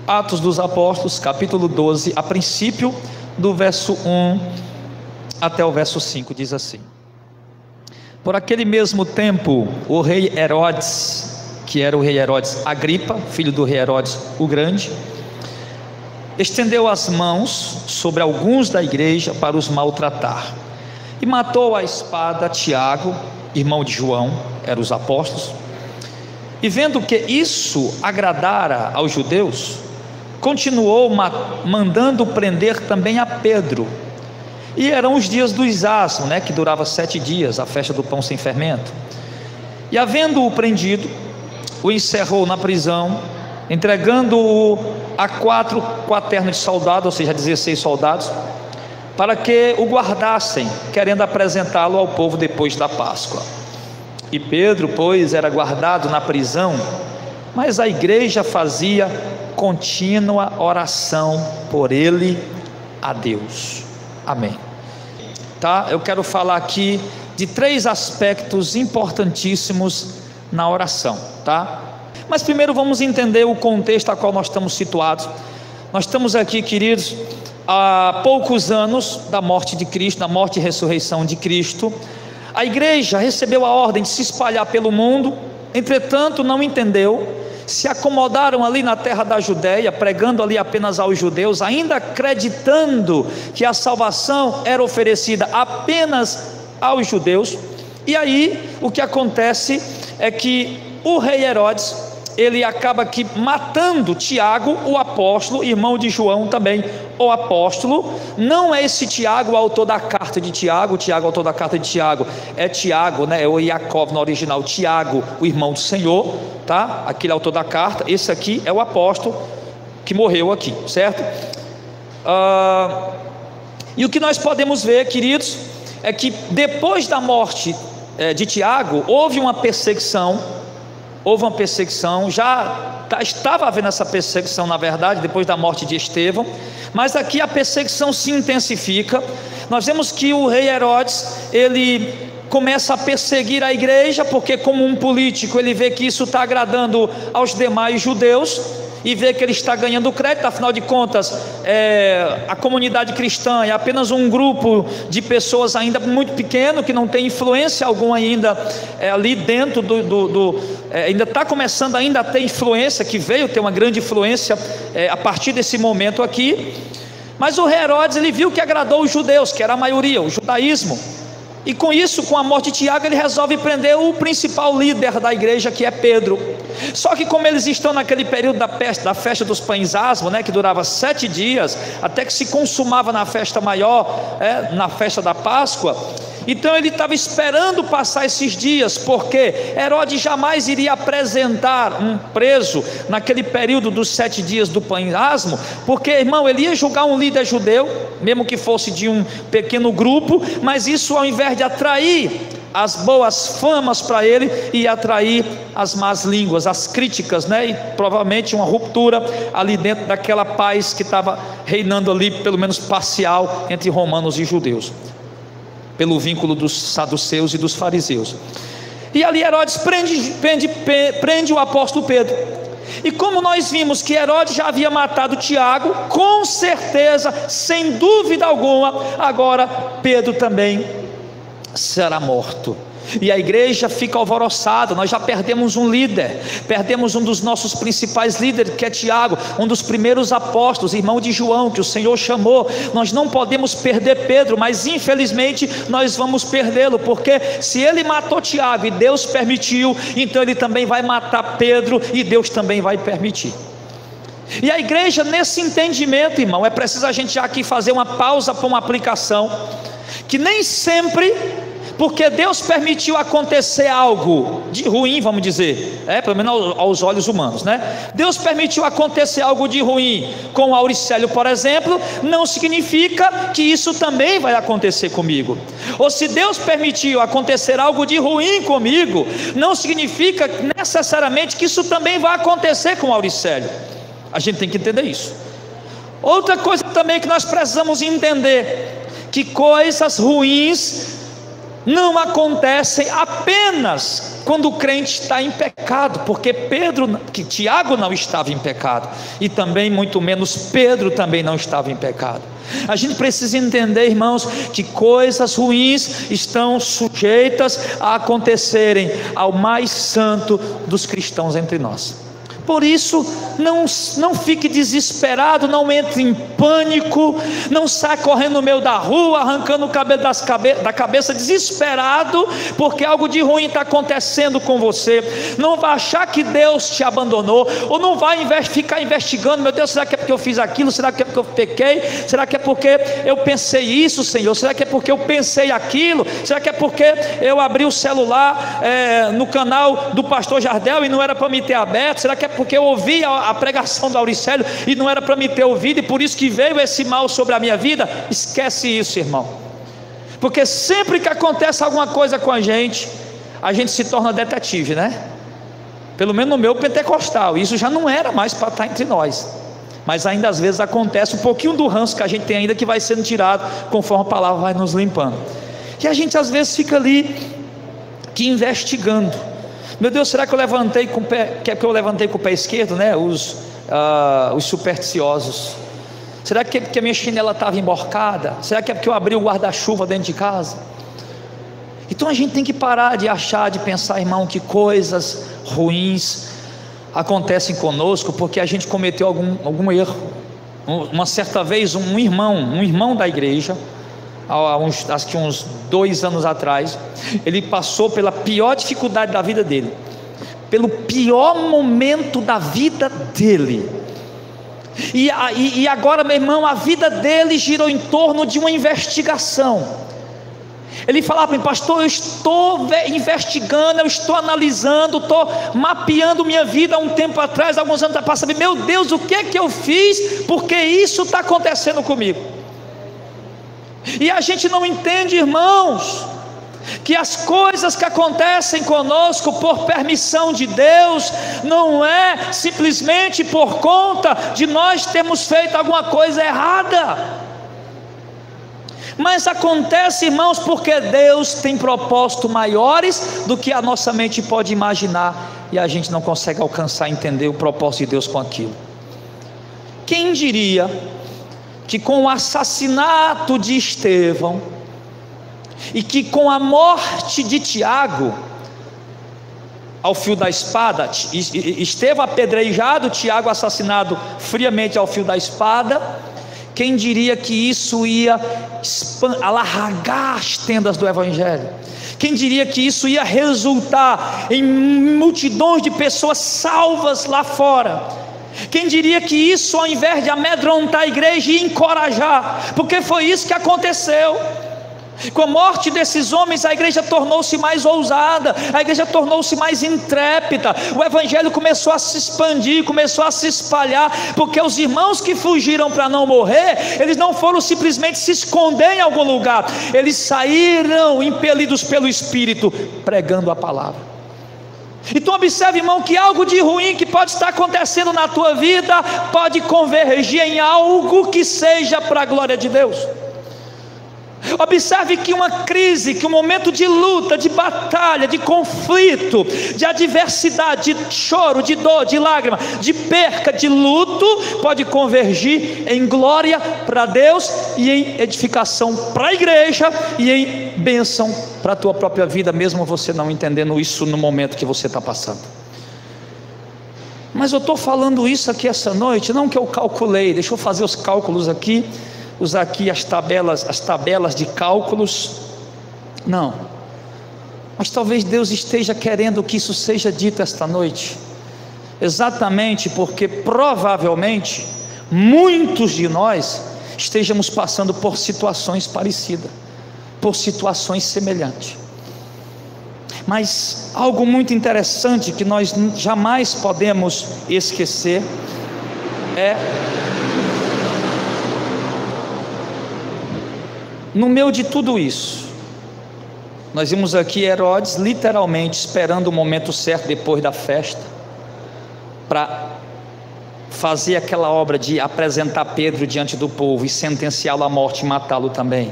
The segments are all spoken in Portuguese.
Atos dos Apóstolos, capítulo 12, a princípio do verso 1 até o verso 5, diz assim: Por aquele mesmo tempo, o rei Herodes, que era o rei Herodes Agripa, filho do rei Herodes o Grande, estendeu as mãos sobre alguns da igreja para os maltratar, e matou à espada Tiago, irmão de João, eram os apóstolos. E vendo que isso agradara aos judeus, continuou mandando prender também a Pedro. E eram os dias dos asmos, que durava 7 dias, a festa do pão sem fermento. E havendo-o prendido, o encerrou na prisão, entregando-o a 4 quaternos de soldados, ou seja, 16 soldados, para que o guardassem, querendo apresentá-lo ao povo depois da Páscoa. E Pedro, pois, era guardado na prisão, mas a igreja fazia contínua oração por ele a Deus. Amém. Eu quero falar aqui de 3 aspectos importantíssimos na oração, Mas primeiro vamos entender o contexto a qual nós estamos situados. Nós estamos aqui, queridos, há poucos anos da morte de Cristo, da morte e ressurreição de Cristo. A igreja recebeu a ordem de se espalhar pelo mundo, entretanto não entendeu, se acomodaram ali na terra da Judéia, pregando ali apenas aos judeus, ainda acreditando que a salvação era oferecida apenas aos judeus. E aí o que acontece é que o rei Herodes, ele acaba aqui matando Tiago, o apóstolo, irmão de João também, o apóstolo. Não é esse Tiago o autor da carta de Tiago. O Tiago, autor da carta de Tiago, é Tiago, é o Jacob no original, Tiago, o irmão do Senhor, aquele autor da carta. Esse aqui é o apóstolo que morreu aqui, certo? E o que nós podemos ver, queridos, é que depois da morte de Tiago, houve uma perseguição, já estava havendo essa perseguição, na verdade, depois da morte de Estevão, mas aqui a perseguição se intensifica. Nós vemos que o rei Herodes, ele começa a perseguir a igreja, porque como um político, ele vê que isso está agradando aos demais judeus, e vê que ele está ganhando crédito. Afinal de contas, a comunidade cristã é apenas um grupo de pessoas ainda muito pequeno, que não tem influência alguma ainda ali dentro ainda está começando ainda a ter influência, que veio ter uma grande influência a partir desse momento aqui. Mas o rei Herodes, ele viu que agradou os judeus, que era a maioria, o judaísmo, e com isso, com a morte de Tiago, ele resolve prender o principal líder da igreja, que é Pedro. Só que como eles estão naquele período da festa dos pães asmos, que durava 7 dias, até que se consumava na festa maior, na festa da Páscoa, então ele estava esperando passar esses dias, porque Herodes jamais iria apresentar um preso naquele período dos 7 dias do pão asmo, porque, irmão, ele ia julgar um líder judeu, mesmo que fosse de um pequeno grupo, mas isso, ao invés de atrair as boas famas para ele, ia atrair as más línguas, as críticas, e provavelmente uma ruptura ali dentro daquela paz que estava reinando ali, pelo menos parcial, entre romanos e judeus, pelo vínculo dos saduceus e dos fariseus. E ali Herodes prende o apóstolo Pedro. E como nós vimos que Herodes já havia matado Tiago, com certeza, sem dúvida alguma, agora Pedro também será morto. E a igreja fica alvoroçada. Nós já perdemos um líder, perdemos um dos nossos principais líderes, que é Tiago, um dos primeiros apóstolos, irmão de João, que o Senhor chamou. Nós não podemos perder Pedro, mas infelizmente nós vamos perdê-lo, porque se ele matou Tiago e Deus permitiu, então ele também vai matar Pedro, e Deus também vai permitir. E a igreja, nesse entendimento, irmão, é preciso a gente já aqui fazer uma pausa para uma aplicação, que nem sempre, porque Deus permitiu acontecer algo de ruim, vamos dizer, pelo menos aos olhos humanos, Deus permitiu acontecer algo de ruim com Auricélio, por exemplo, não significa que isso também vai acontecer comigo. Ou se Deus permitiu acontecer algo de ruim comigo, não significa necessariamente que isso também vai acontecer com Auricélio. A gente tem que entender isso. Outra coisa também que nós precisamos entender, que coisas ruins não acontecem apenas quando o crente está em pecado, porque Tiago não estava em pecado, e também muito menos Pedro também não estava em pecado. A gente precisa entender, irmãos, que coisas ruins estão sujeitas a acontecerem ao mais santo dos cristãos entre nós. Por isso, não fique desesperado, não entre em pânico, não saia correndo no meio da rua, arrancando o cabelo da cabeça, desesperado, porque algo de ruim está acontecendo com você. Não vai achar que Deus te abandonou, ou não vai ficar investigando: meu Deus, será que é porque eu fiz aquilo? Será que é porque eu pequei? Será que é porque eu pensei isso, Senhor? Será que é porque eu pensei aquilo? Será que é porque eu abri o celular no canal do pastor Jardel e não era para me ter aberto? Será que é porque eu ouvi a pregação do Auricélio e não era para me ter ouvido, e por isso que veio esse mal sobre a minha vida? Esquece isso, irmão, porque sempre que acontece alguma coisa com a gente se torna detetive, né? Pelo menos no meu pentecostal, isso já não era mais para estar entre nós, mas ainda às vezes acontece um pouquinho do ranço que a gente tem ainda, que vai sendo tirado conforme a palavra vai nos limpando, e a gente às vezes fica ali investigando: meu Deus, será que eu levantei com o pé? Que é porque eu levantei com o pé esquerdo, né? Os supersticiosos. Será que é porque a minha chinela estava emborcada? Será que é porque eu abri o guarda-chuva dentro de casa? Então a gente tem que parar de achar, de pensar, irmão, que coisas ruins acontecem conosco porque a gente cometeu algum erro. Uma certa vez um irmão da igreja, acho que uns 2 anos atrás, ele passou pela pior dificuldade da vida dele, pelo pior momento da vida dele, e agora, meu irmão, a vida dele girou em torno de uma investigação. Ele falava para mim: pastor, eu estou investigando, eu estou analisando, estou mapeando minha vida há um tempo atrás, alguns anos atrás, para saber, meu Deus, o que é que eu fiz, porque isso está acontecendo comigo. E a gente não entende, irmãos, que as coisas que acontecem conosco por permissão de Deus, não é simplesmente por conta de nós termos feito alguma coisa errada, mas acontece, irmãos, porque Deus tem propósitos maiores do que a nossa mente pode imaginar, e a gente não consegue alcançar, entender o propósito de Deus com aquilo. Quem diria que com o assassinato de Estevão, e que com a morte de Tiago ao fio da espada, Estevão apedrejado, Tiago assassinado friamente ao fio da espada, quem diria que isso ia alargar as tendas do Evangelho? Quem diria que isso ia resultar em multidões de pessoas salvas lá fora? Quem diria que isso, ao invés de amedrontar a igreja, ia encorajar? Porque foi isso que aconteceu. Com a morte desses homens, a igreja tornou-se mais ousada, a igreja tornou-se mais intrépida, o Evangelho começou a se expandir, começou a se espalhar, porque os irmãos que fugiram para não morrer, eles não foram simplesmente se esconder em algum lugar, eles saíram impelidos pelo Espírito, pregando a palavra. Então observe, irmão, que algo de ruim que pode estar acontecendo na tua vida pode convergir em algo que seja para a glória de Deus. Observe que uma crise, que um momento de luta, de batalha, de conflito, de adversidade, de choro, de dor, de lágrima, de perca, de luto, pode convergir em glória para Deus e em edificação para a igreja e em bênção para a tua própria vida, mesmo você não entendendo isso no momento que você está passando. Mas eu estou falando isso aqui essa noite, não que eu calculei, deixa eu fazer os cálculos aqui, usar aqui as tabelas de cálculos, não, mas talvez Deus esteja querendo que isso seja dito esta noite, exatamente porque provavelmente muitos de nós estejamos passando por situações parecidas, por situações semelhantes. Mas algo muito interessante que nós jamais podemos esquecer é: no meio de tudo isso, nós vimos aqui Herodes literalmente esperando o momento certo depois da festa, para fazer aquela obra de apresentar Pedro diante do povo e sentenciá-lo à morte e matá-lo também,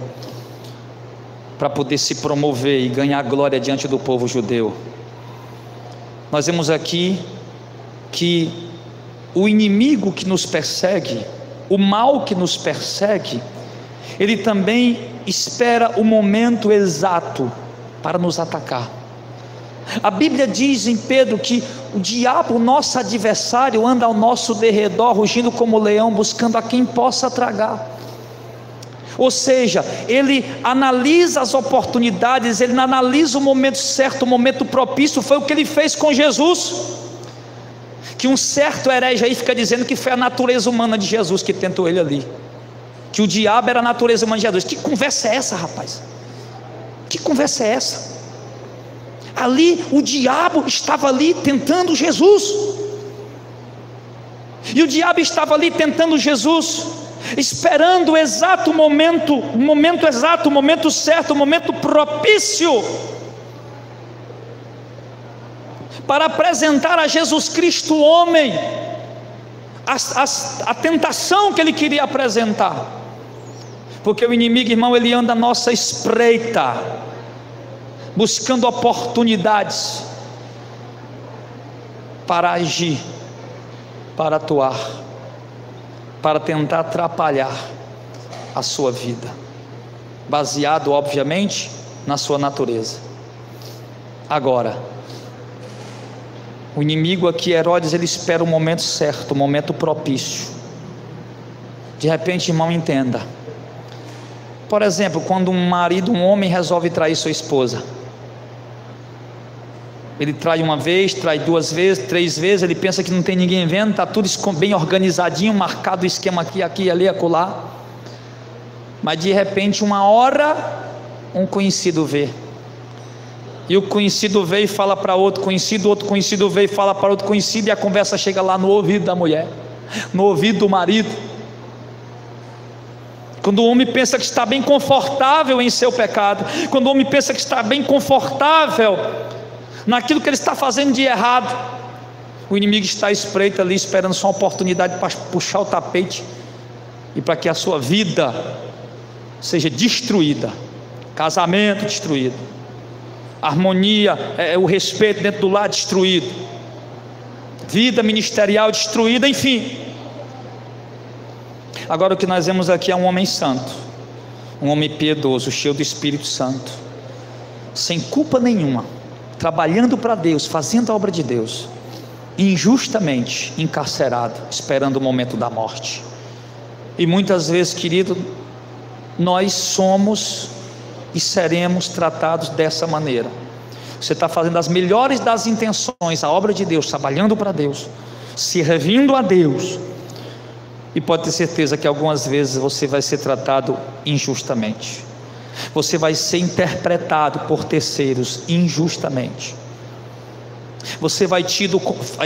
para poder se promover e ganhar glória diante do povo judeu. nós vemos aqui que o inimigo que nos persegue, o mal que nos persegue, ele também espera o momento exato para nos atacar. A Bíblia diz em Pedro que o diabo, nosso adversário, anda ao nosso derredor, rugindo como leão, buscando a quem possa tragar. Ou seja, ele analisa as oportunidades, ele analisa o momento certo, o momento propício. Foi o que ele fez com Jesus, que um certo herege aí fica dizendo que foi a natureza humana de Jesus que tentou ele ali, que o diabo era a natureza humana de Jesus. Que conversa é essa, rapaz? Que conversa é essa? Ali o diabo estava ali tentando Jesus, e o diabo estava ali tentando Jesus, esperando o exato momento, o momento exato, o momento certo, o momento propício, para apresentar a Jesus Cristo homem, a tentação que ele queria apresentar. Porque o inimigo, irmão, ele anda à nossa espreita, buscando oportunidades para agir, para atuar, para tentar atrapalhar a sua vida, baseado obviamente na sua natureza. Agora, o inimigo aqui, Herodes, ele espera o momento certo, o momento propício. De repente, irmão, entenda. Por exemplo, quando um marido, um homem resolve trair sua esposa, ele trai uma vez, trai duas vezes, três vezes, ele pensa que não tem ninguém vendo, está tudo bem organizadinho, marcado o esquema aqui, ali, acolá. Mas de repente, uma hora, um conhecido vê, e o conhecido veio e fala para outro conhecido, outro conhecido veio e fala para outro conhecido, e a conversa chega lá no ouvido da mulher, no ouvido do marido. Quando o homem pensa que está bem confortável em seu pecado, quando o homem pensa que está bem confortável naquilo que ele está fazendo de errado, o inimigo está à espreita ali, esperando só uma oportunidade para puxar o tapete, e para que a sua vida seja destruída, casamento destruído, harmonia, o respeito dentro do lar destruído, vida ministerial destruída, enfim. Agora o que nós vemos aqui é um homem santo, um homem piedoso, cheio do Espírito Santo, sem culpa nenhuma, trabalhando para Deus, fazendo a obra de Deus, injustamente encarcerado, esperando o momento da morte. E muitas vezes, querido, nós somos e seremos tratados dessa maneira. Você está fazendo as melhores das intenções, a obra de Deus, trabalhando para Deus, servindo a Deus, e pode ter certeza que algumas vezes você vai ser tratado injustamente, você vai ser interpretado por terceiros injustamente, você vai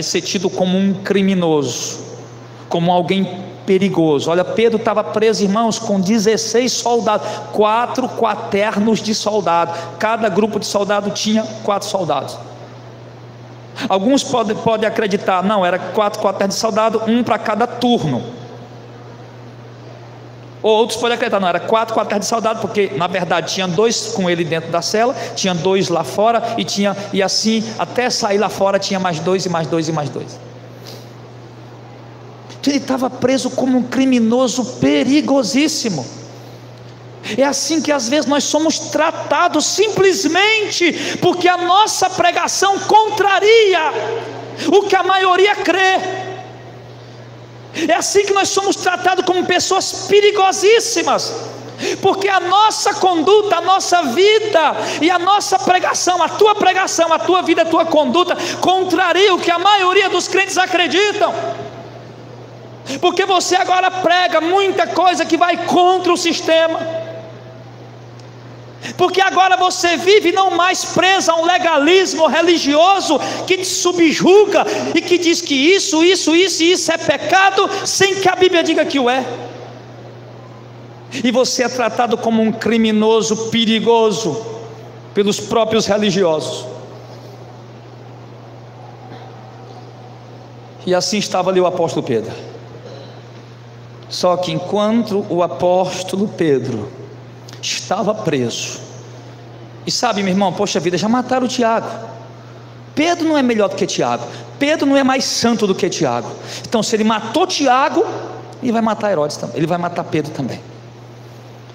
ser tido como um criminoso, como alguém perigoso. Olha, Pedro estava preso, irmãos, com 16 soldados, 4 quaternos de soldado, cada grupo de soldado tinha 4 soldados. Alguns podem acreditar, não, era 4 quaternos de soldado, um para cada turno. Ou outros podem acreditar, não, era 4 quaternos de soldado, porque na verdade tinha 2 com ele dentro da cela, tinha 2 lá fora, e assim até sair lá fora tinha mais 2 e mais 2 e mais 2. Ele estava preso como um criminoso perigosíssimo. É assim que às vezes nós somos tratados, simplesmente porque a nossa pregação contraria o que a maioria crê. É assim que nós somos tratados como pessoas perigosíssimas, porque a nossa conduta, a nossa vida e a nossa pregação, a tua vida, a tua conduta contraria o que a maioria dos crentes acreditam. Porque você agora prega muita coisa que vai contra o sistema, porque agora você vive não mais preso a um legalismo religioso que te subjuga e que diz que isso é pecado, sem que a Bíblia diga que o é, e você é tratado como um criminoso perigoso pelos próprios religiosos. E assim estava ali o apóstolo Pedro. Só que enquanto o apóstolo Pedro estava preso, e sabe, meu irmão, poxa vida, já mataram o Tiago, Pedro não é melhor do que Tiago, Pedro não é mais santo do que Tiago. Então se ele matou Tiago, ele vai matar Herodes também, ele vai matar Pedro também.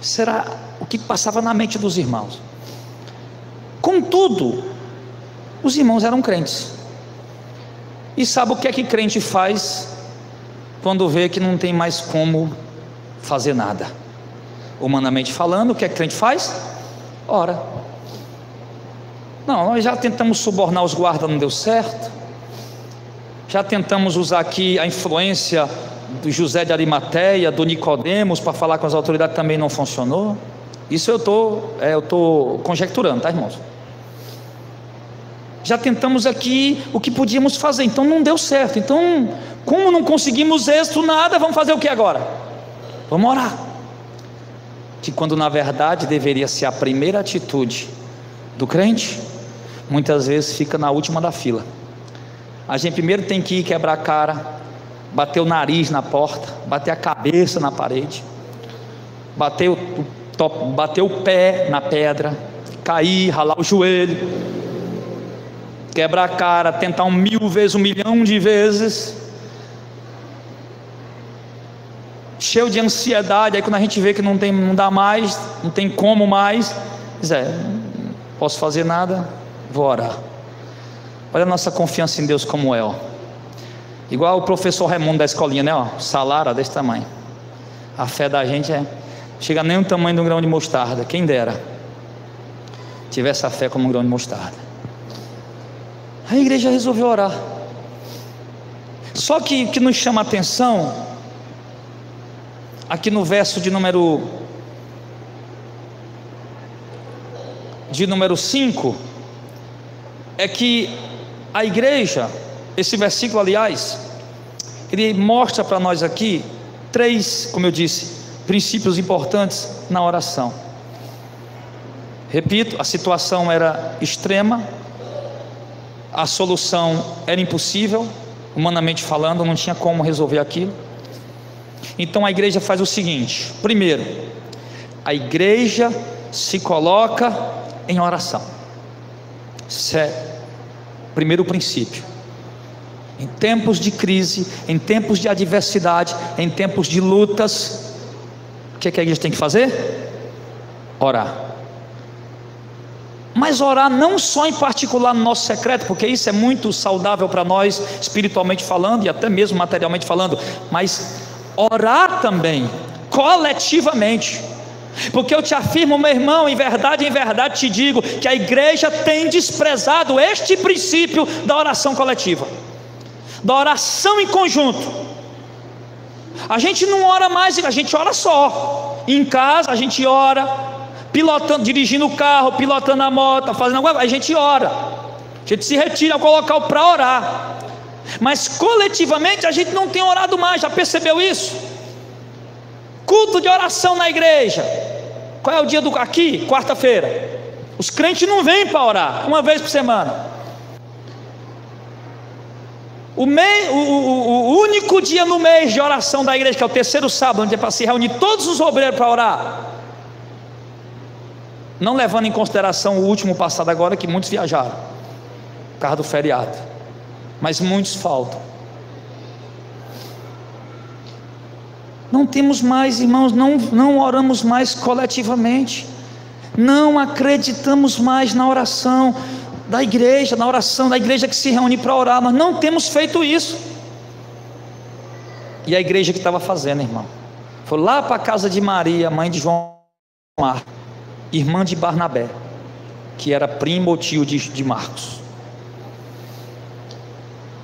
Será o que passava na mente dos irmãos. Contudo, os irmãos eram crentes. E sabe o que é que crente faz quando vê que não tem mais como fazer nada? Humanamente falando, o que é que crente faz? Ora. Não, nós já tentamos subornar os guardas, não deu certo. Já tentamos usar aqui a influência do José de Arimateia, do Nicodemos, para falar com as autoridades, também não funcionou. Isso eu estou conjecturando, tá, irmãos? Já tentamos aqui o que podíamos fazer, então não deu certo. Então, como não conseguimos êxito, nada, vamos fazer o que agora? Vamos orar. Que quando na verdade deveria ser a primeira atitude do crente, muitas vezes fica na última da fila. A gente primeiro tem que ir quebrar a cara, bater o nariz na porta, bater a cabeça na parede, bater o pé na pedra, cair, ralar o joelho, quebrar a cara, tentar 1000 vezes, 1 milhão de vezes, cheio de ansiedade. Aí quando a gente vê que não dá mais, não tem como mais, diz: não posso fazer nada, vou orar. Olha a nossa confiança em Deus como é, ó. Igual o professor Raimundo da escolinha, né? Ó, salário desse tamanho. A fé da gente chega nem o tamanho de um grão de mostarda. Quem dera tivesse a fé como um grão de mostarda. A igreja resolveu orar. Só que o que nos chama a atenção aqui no verso de número 5 é que a igreja, esse versículo aliás, ele mostra para nós aqui 3, como eu disse, princípios importantes na oração. Repito, a situação era extrema, a solução era impossível, humanamente falando, não tinha como resolver aquilo. Então a igreja faz o seguinte: primeiro, a igreja se coloca em oração. Isso é o primeiro princípio. Em tempos de crise, em tempos de adversidade, em tempos de lutas, o que a igreja tem que fazer? Orar. Mas orar não só em particular no nosso secreto, porque isso é muito saudável para nós, espiritualmente falando e até mesmo materialmente falando, mas orar também, coletivamente. Porque eu te afirmo, meu irmão, em verdade te digo, que a igreja tem desprezado este princípio da oração coletiva, da oração em conjunto. A gente não ora mais, a gente ora só. Em casa a gente ora, pilotando, dirigindo o carro, pilotando a moto, fazendo alguma coisa, a gente ora, a gente se retira ao local para orar. Mas coletivamente a gente não tem orado mais. Já percebeu isso? Culto de oração na igreja. Qual é o dia aqui? Quarta-feira. Os crentes não vêm para orar, uma vez por semana. O único dia no mês de oração da igreja, que é o terceiro sábado, onde é para se reunir todos os obreiros para orar, não levando em consideração o último passado agora, que muitos viajaram por causa do feriado, mas muitos faltam. Não temos mais, irmãos, não oramos mais coletivamente, não acreditamos mais na oração da igreja, na oração da igreja que se reúne para orar. Nós não temos feito isso. E a igreja que estava fazendo, irmão, foi lá para a casa de Maria, mãe de João Marcos, irmã de Barnabé, que era primo ou tio de Marcos.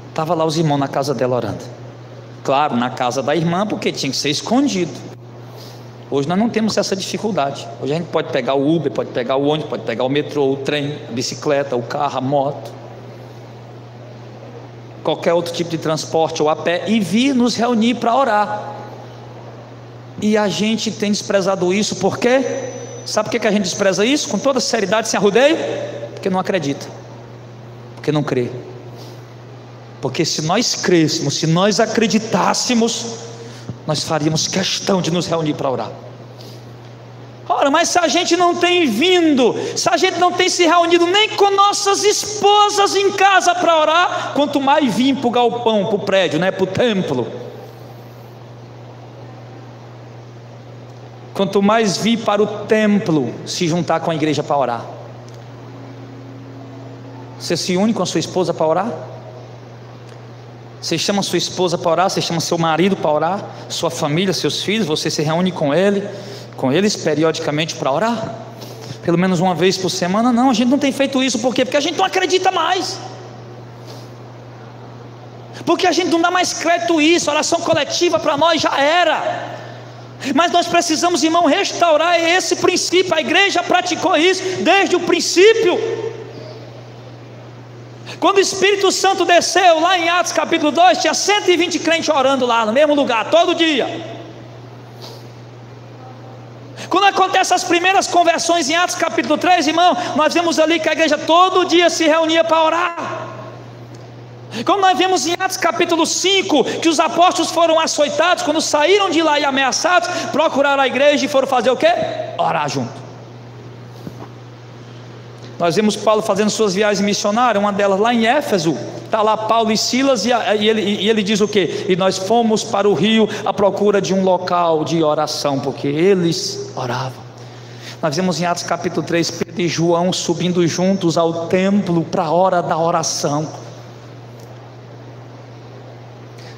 Estava lá os irmãos na casa dela orando. Claro, na casa da irmã, porque tinha que ser escondido. Hoje nós não temos essa dificuldade. Hoje a gente pode pegar o Uber, pode pegar o ônibus, pode pegar o metrô, o trem, a bicicleta, o carro, a moto, qualquer outro tipo de transporte ou a pé, e vir nos reunir para orar. E a gente tem desprezado isso. Por quê? Sabe por que a gente despreza isso? Com toda seriedade, sem arrudeio? Porque não acredita, porque não crê. Porque se nós crêssemos, se nós acreditássemos, nós faríamos questão de nos reunir para orar. Ora, mas se a gente não tem vindo, se a gente não tem se reunido nem com nossas esposas em casa para orar, quanto mais vir para o galpão, para o prédio, para o templo. Quanto mais vir para o templo, se juntar com a igreja para orar. Você se une com a sua esposa para orar? Você chama sua esposa para orar? Você chama seu marido para orar? Sua família, seus filhos, você se reúne com eles periodicamente para orar? Pelo menos uma vez por semana? Não, a gente não tem feito isso. Por quê? Porque a gente não acredita mais. Porque a gente não dá mais crédito a isso. A oração coletiva para nós já era. Mas nós precisamos, irmão, restaurar esse princípio. A igreja praticou isso desde o princípio. Quando o Espírito Santo desceu lá em Atos capítulo 2, tinha 120 crentes orando lá no mesmo lugar, todo dia. Quando acontecem as primeiras conversões em Atos capítulo 3, irmão, nós vemos ali que a igreja todo dia se reunia para orar. Quando nós vemos em Atos capítulo 5, que os apóstolos foram açoitados, quando saíram de lá e ameaçados, procuraram a igreja e foram fazer o quê? Orar junto. Nós vemos Paulo fazendo suas viagens missionárias, uma delas lá em Éfeso, está lá Paulo e Silas, e ele diz o quê? E nós fomos para o rio à procura de um local de oração, porque eles oravam. Nós vemos em Atos capítulo 3, Pedro e João subindo juntos ao templo para a hora da oração.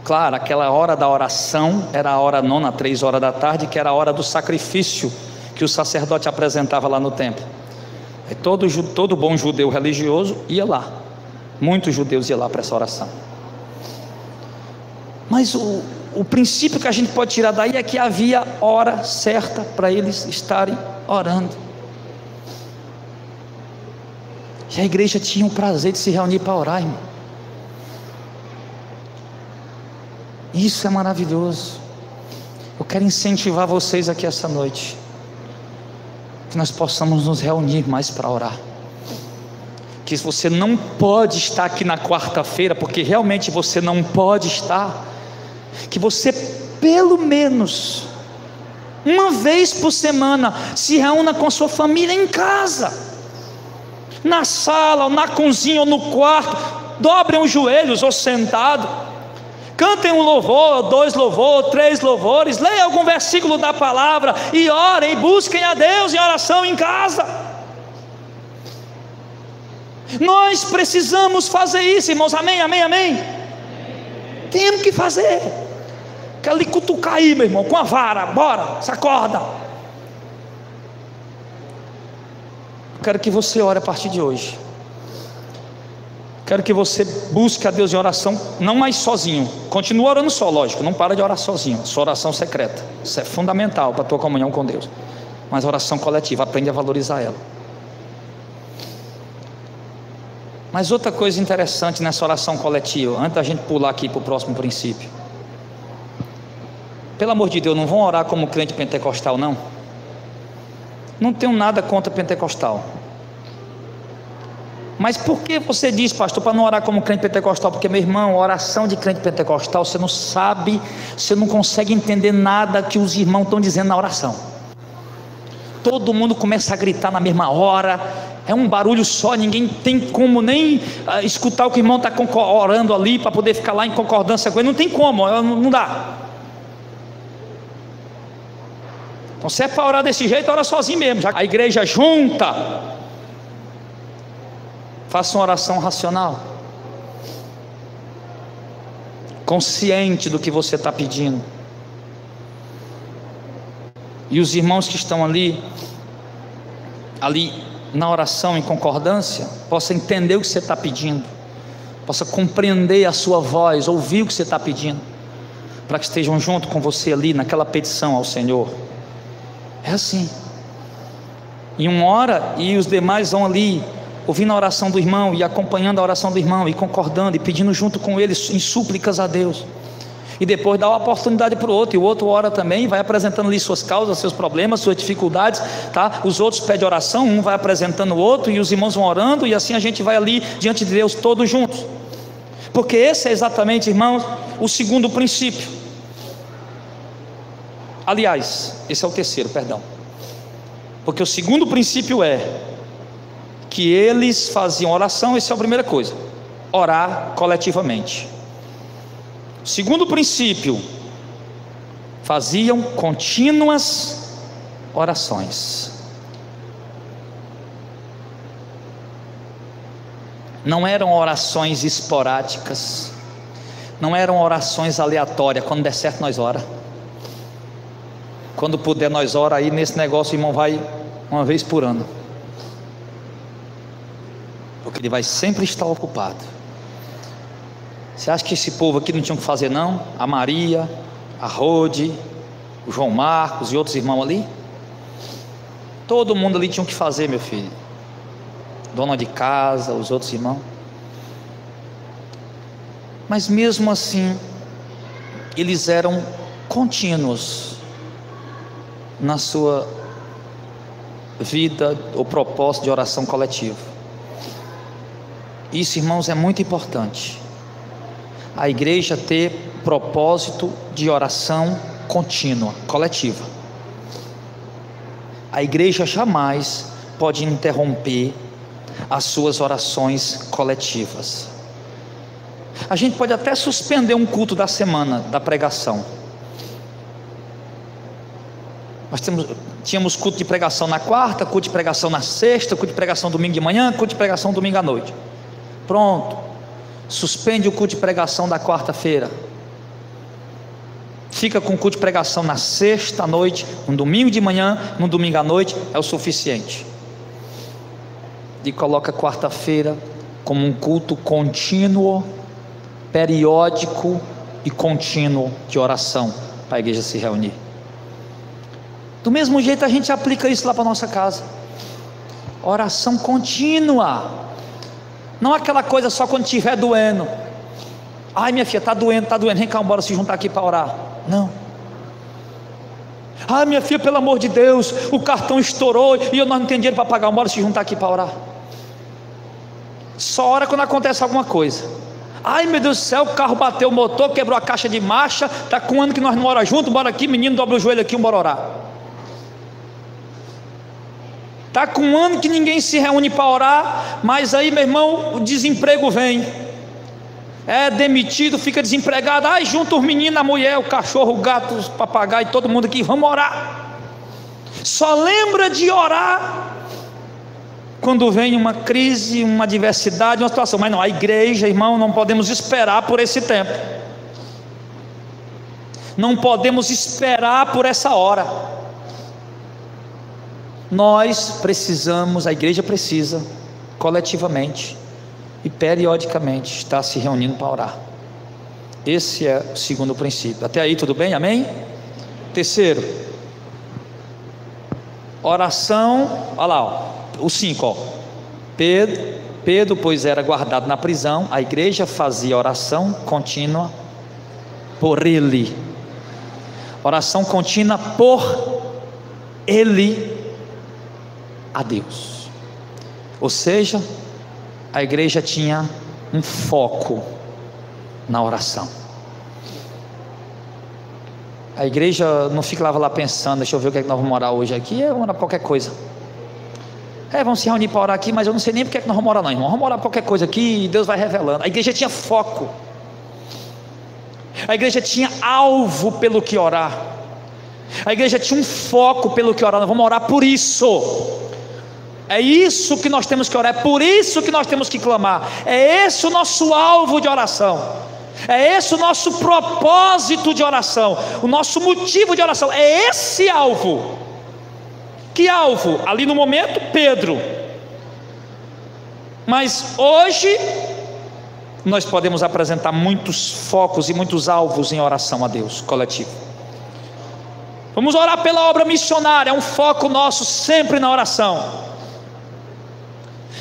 Claro, aquela hora da oração era a hora nona, 3 horas da tarde, que era a hora do sacrifício que o sacerdote apresentava lá no templo. E todo bom judeu religioso ia lá. Muitos judeus iam lá para essa oração. Mas o princípio que a gente pode tirar daí é que havia hora certa para eles estarem orando. E a igreja tinha o prazer de se reunir para orar, irmão. Isso é maravilhoso. Eu quero incentivar vocês aqui essa noite, que nós possamos nos reunir mais para orar. Que você não pode estar aqui na quarta-feira, porque realmente você não pode estar, que você pelo menos uma vez por semana se reúna com sua família em casa, na sala, ou na cozinha, ou no quarto. Dobrem os joelhos ou sentado, cantem um louvor, 2 louvores, 3 louvores, leiam algum versículo da palavra e orem, busquem a Deus em oração em casa. Nós precisamos fazer isso, irmãos, amém, amém, amém? Temos que fazer. Quer lhe cutucar aí, meu irmão, com a vara, bora, sacorda. Quero que você ore a partir de hoje. Quero que você busque a Deus em oração, não mais sozinho. Continua orando só, lógico, não para de orar sozinho. Sua oração secreta, isso é fundamental para a tua comunhão com Deus. Mas oração coletiva, aprende a valorizar ela. Mas outra coisa interessante nessa oração coletiva, antes da gente pular aqui para o próximo princípio. Pelo amor de Deus, não vão orar como crente pentecostal, não. Não tenho nada contra pentecostal. Mas por que você diz, pastor, para não orar como crente pentecostal? Porque, meu irmão, oração de crente pentecostal, você não sabe, você não consegue entender nada que os irmãos estão dizendo na oração. Todo mundo começa a gritar na mesma hora, é um barulho só, ninguém tem como nem escutar o que o irmão está orando ali, para poder ficar lá em concordância com ele, não tem como, não dá. Então, se é para orar desse jeito, ora sozinho mesmo, já a igreja junta. Faça uma oração racional, consciente do que você está pedindo. E os irmãos que estão ali na oração em concordância, possam entender o que você está pedindo, possam compreender a sua voz, ouvir o que você está pedindo, para que estejam junto com você ali naquela petição ao Senhor. É assim. E uma hora, e os demais vão ali ouvindo a oração do irmão e acompanhando a oração do irmão e concordando e pedindo junto com ele em súplicas a Deus, e depois dá uma oportunidade para o outro, e o outro ora também, vai apresentando ali suas causas, seus problemas, suas dificuldades, tá? Os outros pedem oração, um vai apresentando o outro, e os irmãos vão orando, e assim a gente vai ali diante de Deus todos juntos, porque esse é exatamente, irmãos, o segundo princípio. Aliás, esse é o terceiro, perdão. Porque o segundo princípio é que eles faziam oração. Essa é a primeira coisa, orar coletivamente. Segundo princípio, faziam contínuas orações. Não eram orações esporádicas, não eram orações aleatórias. Quando der certo nós ora, quando puder nós ora. Aí nesse negócio o irmão vai uma vez por ano, porque ele vai sempre estar ocupado. Você acha que esse povo aqui não tinha o que fazer não? A Maria, a Rode, o João Marcos e outros irmãos ali, todo mundo ali tinha o que fazer, meu filho. Dona de casa, os outros irmãos. Mas mesmo assim, eles eram contínuos na sua vida, o propósito de oração coletiva. Isso, irmãos, é muito importante. A igreja ter propósito de oração contínua, coletiva. A igreja jamais pode interromper as suas orações coletivas. A gente pode até suspender um culto da semana, da pregação. Nós tínhamos culto de pregação na quarta, culto de pregação na sexta, culto de pregação domingo de manhã, culto de pregação domingo à noite. Pronto, suspende o culto de pregação da quarta-feira, fica com o culto de pregação na sexta à noite, no domingo de manhã, no domingo à noite, é o suficiente. E coloca quarta-feira como um culto contínuo, periódico e contínuo de oração, para a igreja se reunir. Do mesmo jeito a gente aplica isso lá para a nossa casa. Oração contínua, não aquela coisa só quando estiver doendo. Ai, minha filha, está doendo, vem cá, bora se juntar aqui para orar. Não. Ai, minha filha, pelo amor de Deus, o cartão estourou e nós não temos dinheiro para pagar, bora se juntar aqui para orar. Só ora quando acontece alguma coisa. Ai, meu Deus do céu, o carro bateu o motor, quebrou a caixa de marcha, está com um ano que nós não oramos juntos, bora aqui, menino, dobra o joelho aqui, bora orar. Está com um ano que ninguém se reúne para orar, mas aí, meu irmão, o desemprego vem, é demitido, fica desempregado. Ai, junta os meninos, a mulher, o cachorro, o gato, os papagaios, todo mundo aqui, vamos orar. Só lembra de orar quando vem uma crise, uma adversidade, uma situação. Mas não, a igreja, irmão, não podemos esperar por esse tempo, não podemos esperar por essa hora. Nós precisamos, a igreja precisa, coletivamente e periodicamente, estar se reunindo para orar. Esse é o segundo princípio. Até aí tudo bem? Amém? Terceiro, oração. Olha lá, ó, o 5, Pedro, pois era guardado na prisão, a igreja fazia oração contínua por ele. Oração contínua por ele a Deus. Ou seja, a igreja tinha um foco na oração. A igreja não ficava lá pensando, deixa eu ver o que é que nós vamos orar hoje aqui, vamos orar qualquer coisa. Vamos se reunir para orar aqui, mas eu não sei nem porque é que nós vamos orar não, irmão. Vamos orar para qualquer coisa aqui e Deus vai revelando. A igreja tinha foco, a igreja tinha alvo pelo que orar, a igreja tinha um foco pelo que orar. Nós vamos orar por isso. É isso que nós temos que orar, é por isso que nós temos que clamar. É esse o nosso alvo de oração, é esse o nosso propósito de oração, o nosso motivo de oração, é esse alvo. Que alvo? Ali no momento, Pedro. Mas hoje nós podemos apresentar muitos focos e muitos alvos em oração a Deus coletivo. Vamos orar pela obra missionária, é um foco nosso sempre na oração.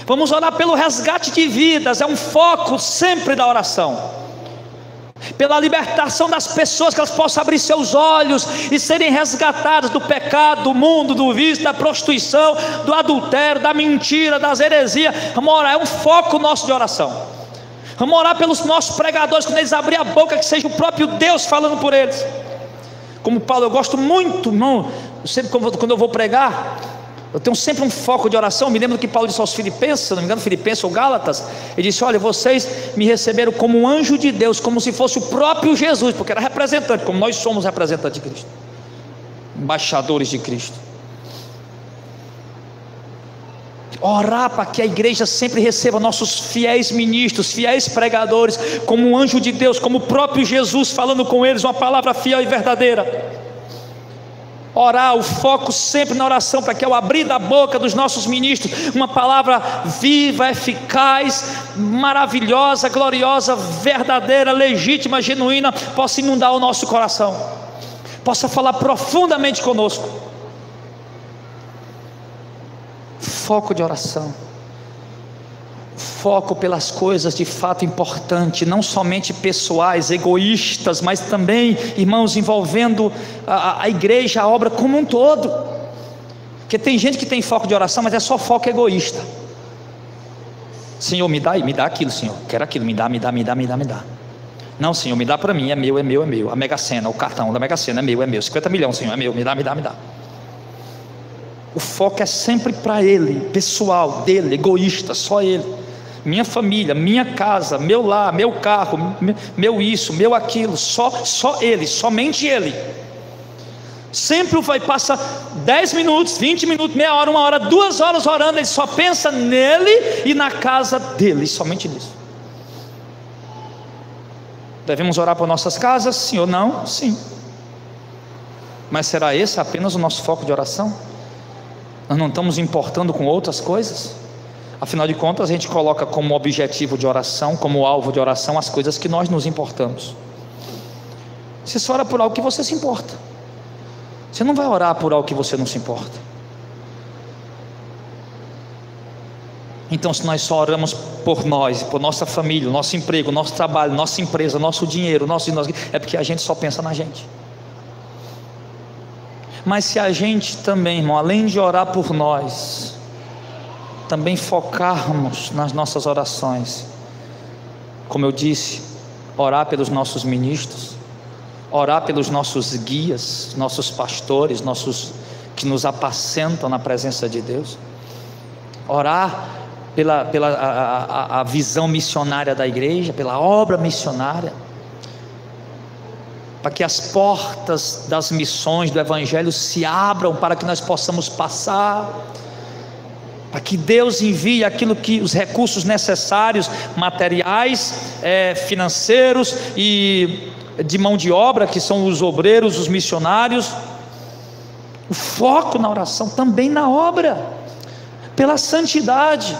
Vamos orar pelo resgate de vidas, é um foco sempre da oração. Pela libertação das pessoas, que elas possam abrir seus olhos e serem resgatadas do pecado, do mundo, do vício, da prostituição, do adultério, da mentira, das heresias. Vamos orar, é um foco nosso de oração. Vamos orar pelos nossos pregadores, quando eles abrirem a boca, que seja o próprio Deus falando por eles. Como Paulo, eu gosto muito, irmão, sempre quando eu vou pregar, Eu tenho sempre um foco de oração. Me lembro que Paulo disse aos Filipenses, se não me engano, Filipenses ou Gálatas, ele disse: olha, vocês me receberam como um anjo de Deus, como se fosse o próprio Jesus, porque era representante, como nós somos representantes de Cristo, embaixadores de Cristo. Orar para que a igreja sempre receba nossos fiéis ministros, fiéis pregadores, como um anjo de Deus, como o próprio Jesus falando com eles uma palavra fiel e verdadeira. Orar, o foco sempre na oração, para que ao abrir da boca dos nossos ministros, uma palavra viva, eficaz, maravilhosa, gloriosa, verdadeira, legítima, genuína, possa inundar o nosso coração, possa falar profundamente conosco. Foco de oração, foco pelas coisas de fato importantes, não somente pessoais, egoístas, mas também, irmãos, envolvendo a igreja, a obra como um todo. Porque tem gente que tem foco de oração, mas é só foco egoísta. Senhor, me dá aquilo, Senhor, quero aquilo, me dá. Não, Senhor, me dá para mim, é meu. A Mega Sena, o cartão da Mega Sena é meu, 50 milhões, Senhor, é meu, me dá. O foco é sempre para ele, pessoal, dele, egoísta, só ele. Minha família, minha casa, meu lar, meu carro, meu isso, meu aquilo, só ele, somente ele. Sempre passa 10 minutos, 20 minutos, meia hora, 1 hora, 2 horas orando, ele só pensa nele e na casa dele, somente nisso. Devemos orar por nossas casas, sim ou não? Sim. Mas será esse apenas o nosso foco de oração? Nós não estamos importando com outras coisas? Afinal de contas, a gente coloca como objetivo de oração, como alvo de oração, as coisas que nós nos importamos. Você só ora por algo que você se importa. Você não vai orar por algo que você não se importa. Então, se nós só oramos por nós, por nossa família, nosso emprego, nosso trabalho, nossa empresa, nosso dinheiro, é porque a gente só pensa na gente. Mas se a gente também, irmão, além de orar por nós, também focarmos nas nossas orações, como eu disse, orar pelos nossos ministros, orar pelos nossos guias, nossos pastores, que nos apacentam na presença de Deus, orar pela visão missionária da igreja, pela obra missionária, para que as portas das missões do Evangelho se abram, para que nós possamos passar, para que Deus envie os recursos necessários, materiais, financeiros e de mão de obra, que são os obreiros, os missionários. O foco na oração, também na obra, pela santidade,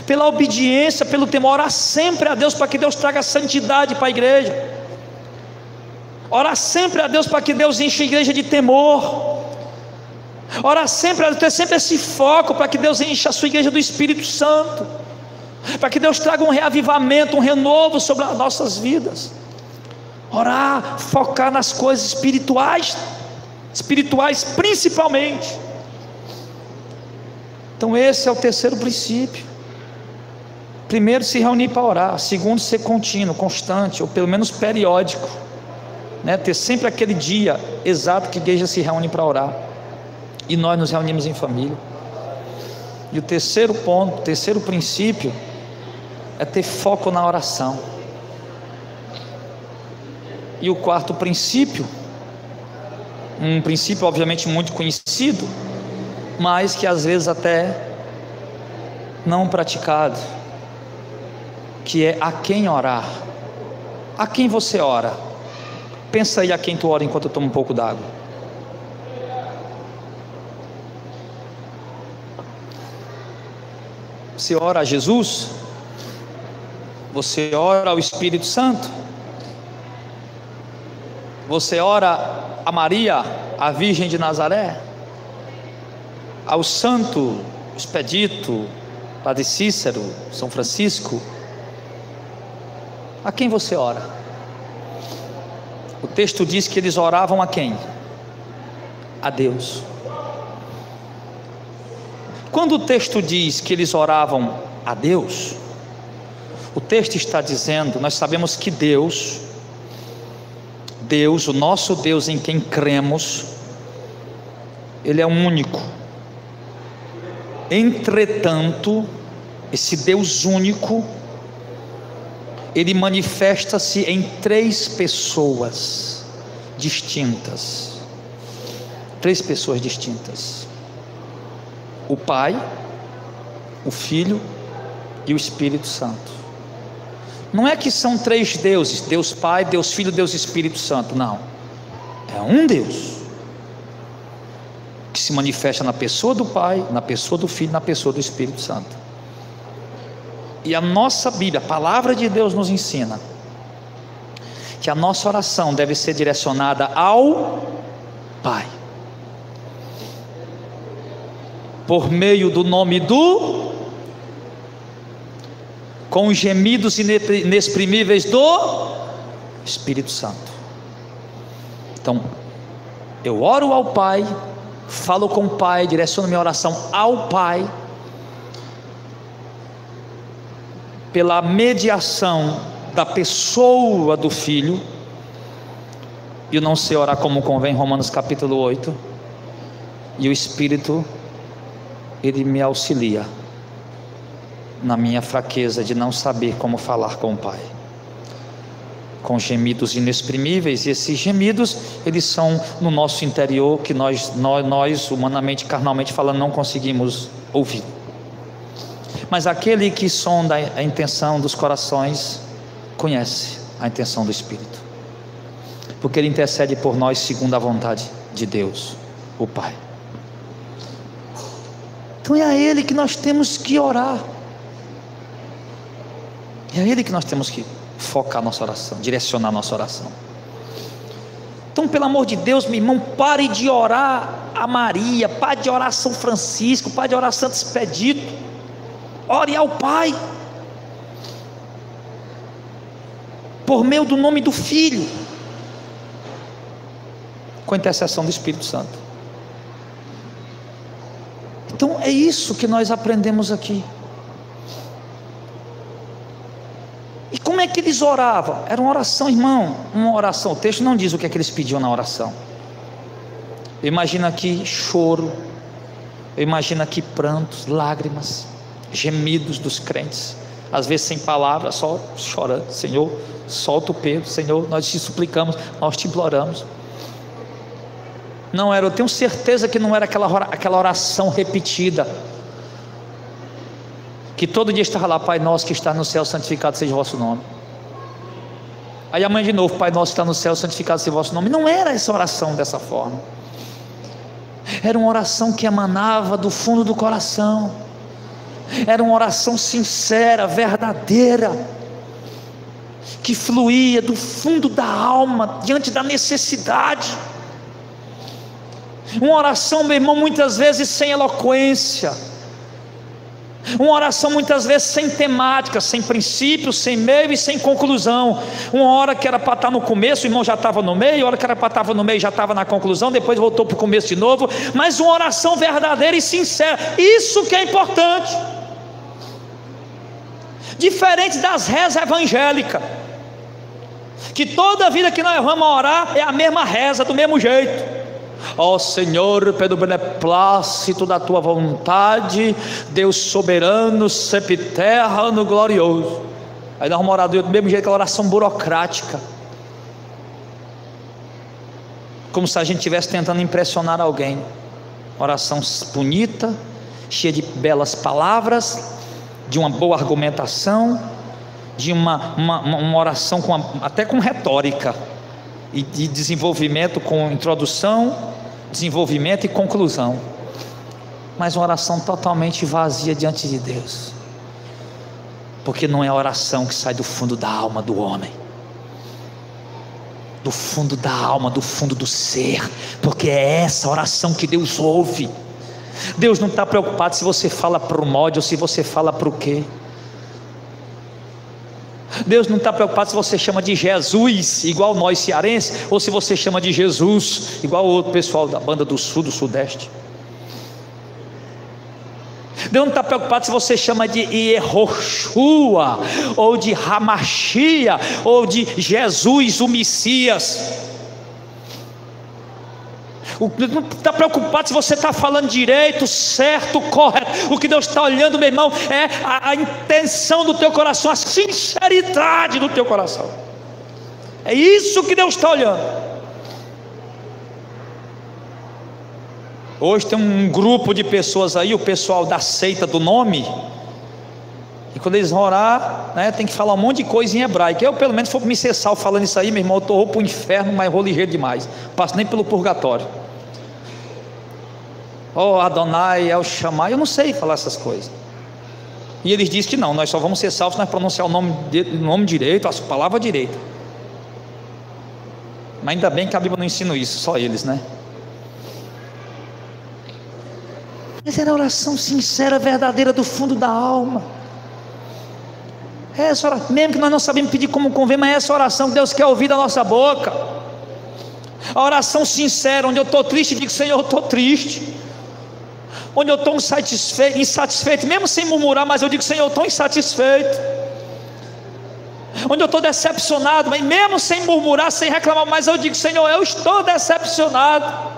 pela obediência, pelo temor. Orar sempre a Deus para que Deus traga santidade para a igreja. Orar sempre a Deus para que Deus enche a igreja de temor. Orar sempre a Deus, ter sempre esse foco para que Deus enche a sua igreja do Espírito Santo, para que Deus traga um reavivamento, um renovo sobre as nossas vidas. Orar, focar nas coisas espirituais principalmente. Então esse é o terceiro princípio. Primeiro, se reunir para orar. Segundo, ser contínuo, constante, ou pelo menos periódico, ter sempre aquele dia exato que a igreja se reúne para orar, e nós nos reunimos em família. E o terceiro ponto, o terceiro princípio, é ter foco na oração. E o quarto princípio, um princípio obviamente muito conhecido, mas que às vezes até não praticado, que é a quem orar. A quem você ora? Pensa aí a quem tu ora enquanto eu tomo um pouco d'água. Você ora a Jesus? Você ora ao Espírito Santo? Você ora a Maria, a Virgem de Nazaré? Ao Santo Expedito, Padre Cícero, São Francisco? A quem você ora? O texto diz que eles oravam a quem? A Deus. Quando o texto diz que eles oravam a Deus, o texto está dizendo, nós sabemos que Deus, o nosso Deus em quem cremos, Ele é único, Entretanto, esse Deus único, Ele manifesta-se em 3 pessoas distintas. 3 pessoas distintas: o Pai, o Filho e o Espírito Santo. Não é que são 3 deuses: Deus Pai, Deus Filho, Deus Espírito Santo. Não, é um Deus que se manifesta na pessoa do Pai, na pessoa do Filho, na pessoa do Espírito Santo. E a nossa Bíblia, a palavra de Deus, nos ensina que a nossa oração deve ser direcionada ao Pai, por meio do nome com os gemidos inexprimíveis do Espírito Santo. Então, eu oro ao Pai, falo com o Pai, direciono minha oração ao Pai, pela mediação da pessoa do Filho. Eu não sei orar como convém, Romanos capítulo 8, e o Espírito, Ele me auxilia na minha fraqueza de não saber como falar com o Pai, com gemidos inexprimíveis. E esses gemidos, eles são no nosso interior, que nós humanamente, carnalmente falando, não conseguimos ouvir. Mas aquele que sonda a intenção dos corações conhece a intenção do Espírito, porque Ele intercede por nós segundo a vontade de Deus, o Pai. Então é a Ele que nós temos que orar, é a Ele que nós temos que focar nossa oração, direcionar nossa oração. Então, pelo amor de Deus, meu irmão, pare de orar a Maria, pare de orar a São Francisco, pare de orar a Santo Expedito, ore ao Pai, por meio do nome do Filho, com a intercessão do Espírito Santo. Então é isso que nós aprendemos aqui. E como é que eles oravam? Era uma oração, irmão, uma oração. O texto não diz o que é que eles pediam na oração. Eu imagino aqui choro, eu imagino aqui prantos, lágrimas, gemidos dos crentes, às vezes sem palavras, só chorando. Senhor, solta o Pedro. Senhor, nós te suplicamos, nós te imploramos. Não era, eu tenho certeza que não era aquela oração repetida, que todo dia estava lá: Pai nosso que está no céu, santificado seja o vosso nome. Aí amanhã de novo: Pai nosso que está no céu, santificado seja o vosso nome. Não era essa oração dessa forma. Era uma oração que emanava do fundo do coração. Era uma oração sincera, verdadeira, que fluía do fundo da alma, diante da necessidade. Uma oração, meu irmão, muitas vezes sem eloquência, uma oração muitas vezes sem temática, sem princípio, sem meio e sem conclusão. Uma hora que era para estar no começo, o irmão já estava no meio, a hora que era para estar no meio já estava na conclusão, depois voltou para o começo de novo. Mas uma oração verdadeira e sincera, isso que é importante, diferente das rezas evangélicas, que toda vida que nós vamos orar é a mesma reza, do mesmo jeito. Ó Senhor, pelo beneplácito da tua vontade, Deus soberano, sempiterno, glorioso. Aí nós vamos orar do mesmo jeito, aquela oração burocrática, como se a gente estivesse tentando impressionar alguém. Oração bonita, cheia de belas palavras, de uma boa argumentação, de uma oração até com retórica, e de desenvolvimento, com introdução, desenvolvimento e conclusão, mas uma oração totalmente vazia diante de Deus, porque não é a oração que sai do fundo da alma do homem, do fundo da alma, do fundo do ser, porque é essa oração que Deus ouve. Deus não está preocupado se você fala para o molde ou se você fala para o quê. Deus não está preocupado se você chama de Jesus, igual nós cearenses, ou se você chama de Jesus, igual o outro pessoal da banda do sul, do sudeste. Deus não está preocupado se você chama de Yehoshua, ou de Hamashia, ou de Jesus o Messias. Não está preocupado se você está falando direito, certo, correto. O que Deus está olhando, meu irmão, é a intenção do teu coração, a sinceridade do teu coração. É isso que Deus está olhando. Hoje tem um grupo de pessoas aí, o pessoal da seita do nome, e quando eles vão orar, né, tem que falar um monte de coisa em hebraico. Eu, pelo menos, for me ser salvo falando isso aí, meu irmão, eu estou para o inferno, mas vou ligeiro demais, não passo nem pelo purgatório. Oh, Adonai, El Shammai, eu não sei falar essas coisas. E eles dizem que não, nós só vamos ser salvos se nós pronunciar o nome direito, a palavra direita. Mas ainda bem que a Bíblia não ensina isso, só eles, né? Mas era a oração sincera, verdadeira, do fundo da alma. Essa oração, mesmo que nós não sabemos pedir como convém, mas essa oração que Deus quer ouvir da nossa boca. A oração sincera, onde eu estou triste, digo: Senhor, eu estou triste. Onde eu estou insatisfeito, mesmo sem murmurar, mas eu digo: Senhor, eu estou insatisfeito. Onde eu estou decepcionado, mas mesmo sem murmurar, sem reclamar, mas eu digo: Senhor, eu estou decepcionado.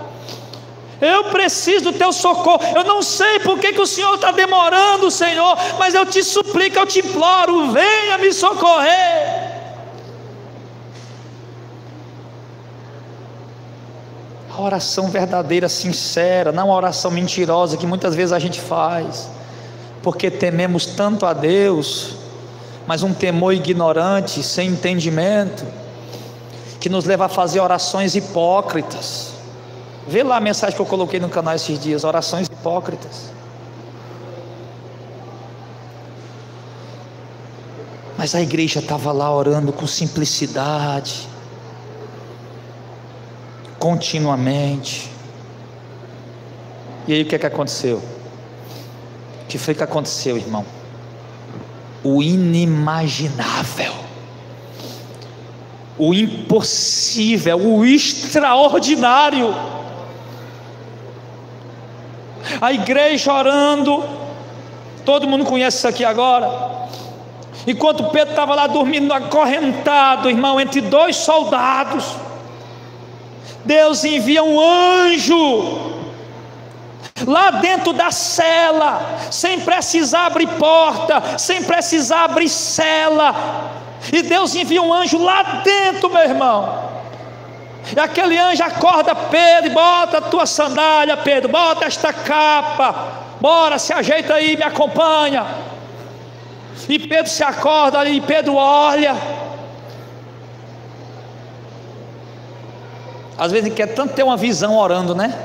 Eu preciso do teu socorro. Eu não sei por que o Senhor está demorando, Senhor, mas eu te suplico, eu te imploro, venha me socorrer. A oração verdadeira, sincera, não a oração mentirosa que muitas vezes a gente faz, porque tememos tanto a Deus, mas um temor ignorante, sem entendimento, que nos leva a fazer orações hipócritas. Vê lá a mensagem que eu coloquei no canal esses dias: orações hipócritas. Mas a igreja estava lá orando com simplicidade, continuamente. E aí o que aconteceu? O que foi que aconteceu, irmão? O inimaginável, o impossível, o extraordinário. A igreja orando, todo mundo conhece isso aqui agora. Enquanto Pedro estava lá dormindo, acorrentado, irmão, entre dois soldados, Deus envia um anjo lá dentro da cela, sem precisar abrir porta, sem precisar abrir cela. E Deus envia um anjo lá dentro, meu irmão. E aquele anjo acorda Pedro e bota a tua sandália, Pedro, bota esta capa, bora, se ajeita aí, me acompanha. E Pedro se acorda ali, e Pedro olha. Às vezes ele quer tanto ter uma visão orando, né?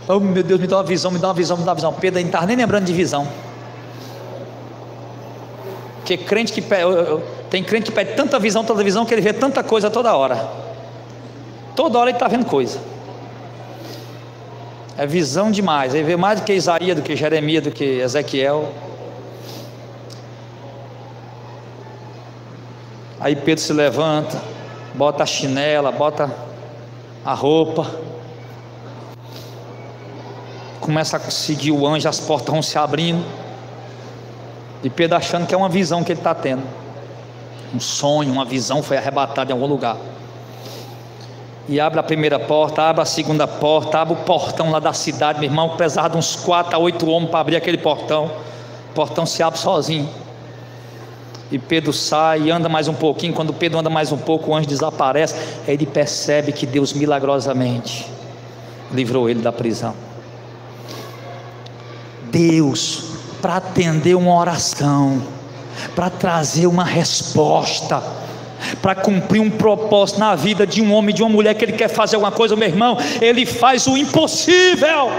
Oh meu Deus, me dá uma visão, me dá uma visão, me dá uma visão. Pedro ainda não estava nem lembrando de visão. Porque crente que tem crente que pede tanta visão que ele vê tanta coisa toda hora. Toda hora ele está vendo coisa. É visão demais. Ele vê mais do que Isaías, do que Jeremias, do que Ezequiel. Aí Pedro se levanta, bota a chinela, bota a roupa, começa a seguir o anjo, as portas vão se abrindo. E Pedro achando que é uma visão que ele está tendo, um sonho, uma visão, foi arrebatado em algum lugar. E abre a primeira porta, abre a segunda porta, abre o portão lá da cidade, meu irmão, precisava de uns 4 a 8 homens para abrir aquele portão. O portão se abre sozinho. E Pedro sai e anda mais um pouquinho. Quando Pedro anda mais um pouco, o anjo desaparece. Aí ele percebe que Deus milagrosamente livrou ele da prisão. Deus, para atender uma oração, para trazer uma resposta, para cumprir um propósito na vida de um homem, de uma mulher que ele quer fazer alguma coisa, meu irmão, ele faz o impossível.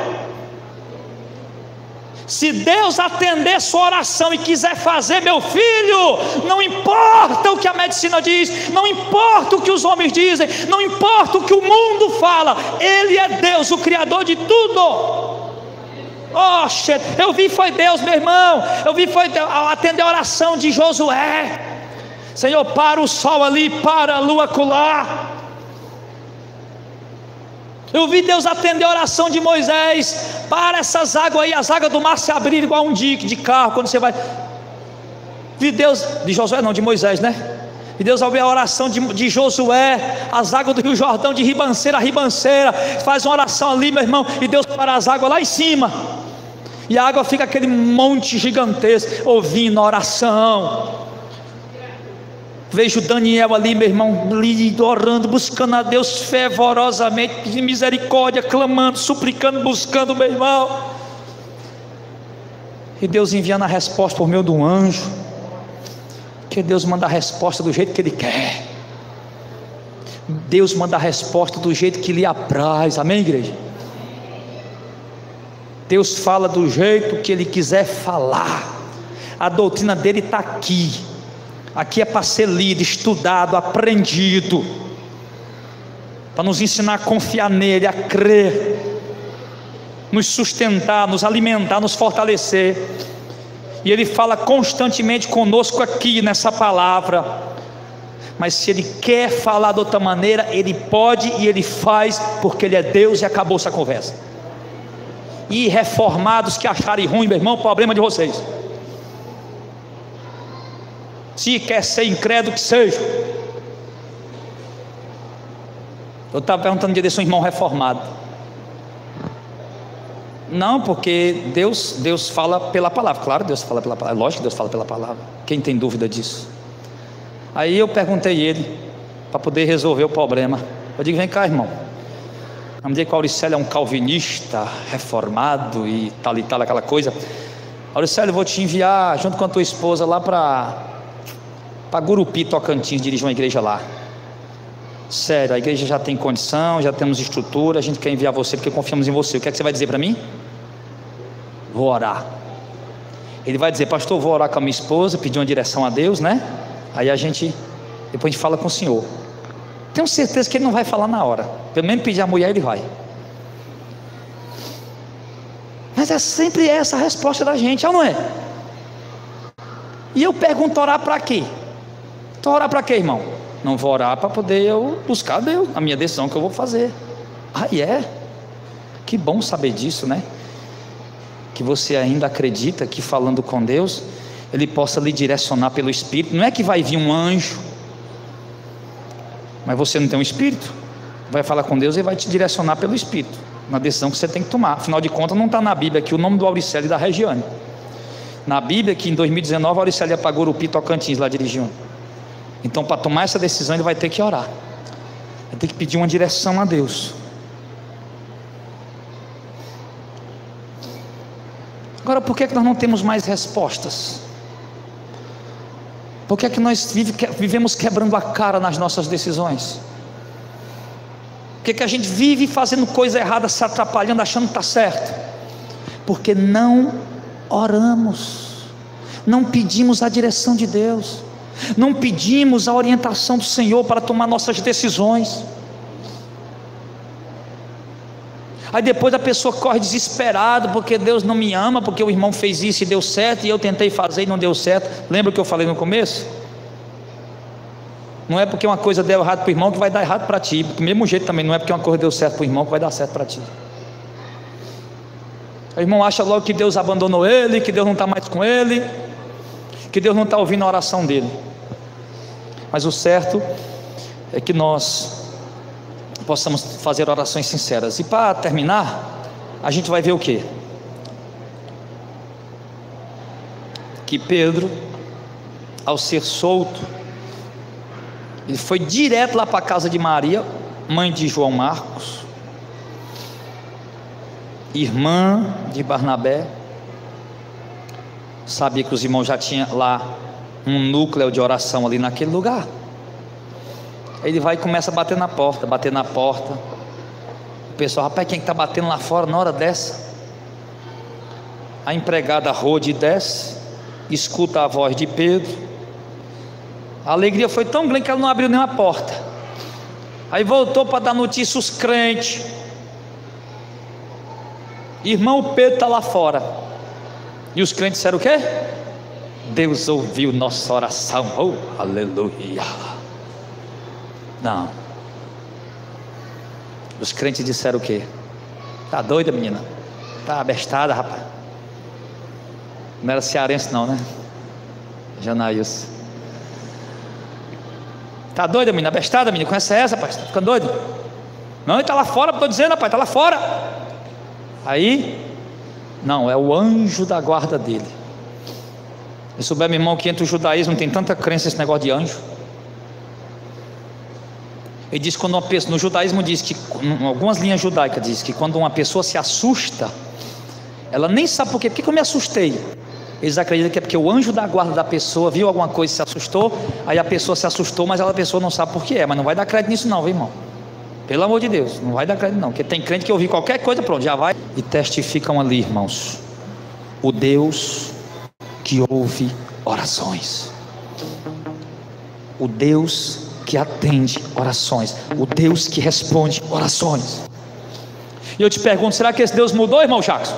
Se Deus atender sua oração e quiser fazer, meu filho, não importa o que a medicina diz, não importa o que os homens dizem, não importa o que o mundo fala, Ele é Deus, o Criador de tudo. Oh, eu vi foi Deus, meu irmão, eu vi foi Deus atender a oração de Josué. Senhor, para o sol ali, para a lua acolá. Eu vi Deus atender a oração de Moisés. Para essas águas aí, as águas do mar se abrirem igual um dique de carro, quando você vai. Vi Deus, de Josué não, de Moisés, né? E Deus ouve a oração de Josué, as águas do Rio Jordão, de ribanceira a ribanceira, faz uma oração ali, meu irmão, e Deus para as águas lá em cima, e a água fica aquele monte gigantesco, ouvindo a oração. Vejo Daniel ali, meu irmão, orando, buscando a Deus fervorosamente, pedindo misericórdia, clamando, suplicando, buscando, meu irmão, e Deus enviando a resposta por meio de um anjo. Que Deus manda a resposta do jeito que Ele quer. Deus manda a resposta do jeito que lhe apraz. Amém, igreja? Deus fala do jeito que Ele quiser falar. A doutrina dele está aqui. Aqui é para ser lido, estudado, aprendido, para nos ensinar a confiar nele, a crer, nos sustentar, nos alimentar, nos fortalecer. E Ele fala constantemente conosco aqui nessa palavra. Mas se Ele quer falar de outra maneira, Ele pode e Ele faz, porque Ele é Deus, e acabou essa conversa. E reformados que acharem ruim, meu irmão, problema de vocês. Se quer ser incrédulo, que seja. Eu estava perguntando um dia desse um irmão reformado. Não, porque Deus fala pela palavra. Claro, Deus fala pela palavra. Lógico que Deus fala pela palavra. Quem tem dúvida disso? Aí eu perguntei ele, para poder resolver o problema. Eu digo, vem cá, irmão. Vamos dizer que o Auricélio é um calvinista, reformado e tal, aquela coisa. Auricélio, eu vou te enviar junto com a tua esposa lá para Gurupi, Tocantins, dirigir uma igreja lá. Sério, a igreja já tem condição, já temos estrutura, a gente quer enviar você porque confiamos em você. O que é que você vai dizer para mim? Vou orar. Ele vai dizer, pastor, vou orar com a minha esposa, pedir uma direção a Deus, né? Aí depois a gente fala com o senhor. Tenho certeza que ele não vai falar na hora. Pelo menos pedir a mulher, ele vai. Mas é sempre essa a resposta da gente, ou não é? E eu pergunto, orar para quê? Então orar para quê, irmão? Não vou orar para poder eu buscar Deus, a minha decisão que eu vou fazer. Ah, é? Que bom saber disso, né? Que você ainda acredita que falando com Deus, Ele possa lhe direcionar pelo Espírito. Não é que vai vir um anjo, mas você não tem um Espírito, vai falar com Deus e vai te direcionar pelo Espírito, na decisão que você tem que tomar. Afinal de contas, não está na Bíblia aqui o nome do Auricélio e da Regiane. Na Bíblia que em 2019 a Auricélio ia para Gurupi, Tocantins, lá dirigindo. Então, para tomar essa decisão, ele vai ter que orar, vai ter que pedir uma direção a Deus. Agora, por que nós não temos mais respostas? Por que nós vivemos quebrando a cara nas nossas decisões? Por que a gente vive fazendo coisa errada, se atrapalhando, achando que está certo? Porque não oramos, não pedimos a direção de Deus, não pedimos a orientação do Senhor para tomar nossas decisões. Aí depois a pessoa corre desesperada, porque Deus não me ama, porque o irmão fez isso e deu certo, e eu tentei fazer e não deu certo. Lembra o que eu falei no começo? Não é porque uma coisa deu errado para o irmão que vai dar errado para ti. Do mesmo jeito também, não é porque uma coisa deu certo para o irmão que vai dar certo para ti. O irmão acha logo que Deus abandonou ele, que Deus não está mais com ele, que Deus não está ouvindo a oração dele. Mas o certo é que nós possamos fazer orações sinceras. E para terminar, a gente vai ver o quê? Que Pedro, ao ser solto, ele foi direto lá para a casa de Maria, mãe de João Marcos, irmã de Barnabé. Sabia que os irmãos já tinham lá um núcleo de oração ali naquele lugar. Ele vai e começa a bater na porta. O pessoal, rapaz, quem está batendo lá fora na hora dessa? A empregada rode e desce, escuta a voz de Pedro. A alegria foi tão grande que ela não abriu nenhuma porta. Aí voltou para dar notícia aos crentes. Irmão, Pedro está lá fora. E os crentes disseram o quê? Deus ouviu nossa oração. Oh, aleluia. Não. Os crentes disseram o quê? Tá doida, menina? Tá abestada, rapaz? Não era cearense não, né? Janaíus. Tá doida, menina? Abestada, menina? Conhece essa, pai? Tá ficando doido? Não, ele está lá fora, estou dizendo, rapaz, está lá fora. Aí, não, é o anjo da guarda dele. Eu souber, meu irmão, que entre o judaísmo não tem tanta crença nesse negócio de anjo. Ele diz que quando uma pessoa, no judaísmo diz que, em algumas linhas judaicas diz que quando uma pessoa se assusta, ela nem sabe por quê. Por que eu me assustei? Eles acreditam que é porque o anjo da guarda da pessoa viu alguma coisa e se assustou. Aí a pessoa se assustou, mas a pessoa não sabe por que é. Mas não vai dar crédito nisso não, viu, irmão? Pelo amor de Deus, não vai dar crédito não. Porque tem crente que ouvir qualquer coisa, pronto, já vai. E testificam ali, irmãos, o Deus que ouve orações, o Deus que atende orações, o Deus que responde orações. E eu te pergunto, será que esse Deus mudou, irmão Jackson?